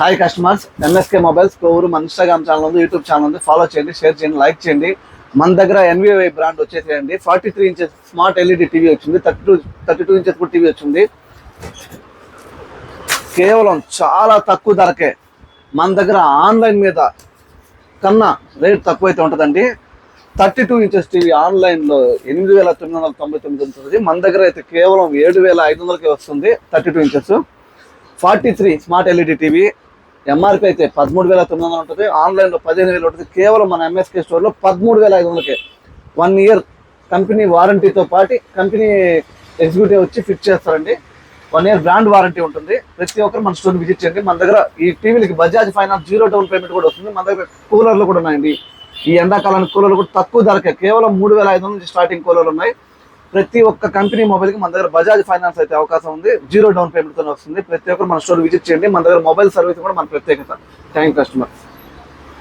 Hi customers, MSK mobiles Kovur మన Instagram channel ఉంది, YouTube channel ఉంది. ఫాలో చేయండి, షేర్ చేయండి, లైక్ చేయండి. మన దగ్గర ఎన్విఐ బ్రాండ్ వచ్చేసేయండి. 43 ఇంచెస్ స్మార్ట్ ఎల్ఈడి టీవీ వచ్చింది. 32 ఇంచెస్ కూడా టీవీ వచ్చింది. కేవలం చాలా తక్కువ ధరకే మన దగ్గర ఆన్లైన్ మీద కన్నా రేట్ తక్కువైతే ఉంటుందండి. 32 ఇంచెస్ టీవీ ఆన్లైన్లో 8,999 ఉంటుంది. మన దగ్గర అయితే కేవలం 7,500కే వస్తుంది. 32 inches 43 smart LED TV MRP అయితే 13,900 ఉంటుంది. ఆన్లైన్లో 15,000 ఉంటుంది. కేవలం మన ఎంఎస్కే స్టోర్లో 13,500కే 1 ఇయర్ కంపెనీ వారంటీతో పాటు కంపెనీ ఎగ్జిక్యూటివ్ వచ్చి ఫిట్ చేస్తారండి. 1 ఇయర్ బ్రాండ్ వారంటీ ఉంటుంది. ప్రతి ఒక్కరు మన స్టోర్ విజిట్ చేయండి. మన దగ్గర ఈ టీవీలకి బజాజ్ ఫైనాన్స్ 0 డౌన్ పేమెంట్ కూడా వస్తుంది. మన దగ్గర కూలర్లు కూడా ఉన్నాయండి. ఈ ఎండాకాలానికి కూలర్లు కూడా తక్కువ ధరకే కేవలం 3,500 నుంచి స్టార్టింగ్ కూలర్లు ఉన్నాయి. ప్రతి ఒక్క కంపెనీ మొబైల్కి మన దగ్గర బజాజ్ ఫైనాన్స్ అయితే అవకాశం ఉంది. 0 డౌన్ పేమెంట్తో వస్తుంది. ప్రతి ఒక్కరు మన స్టోర్ విజిట్ చేయండి. మన దగ్గర మొబైల్ సర్వీస్ కూడా మన ప్రత్యేకత. Thank customer.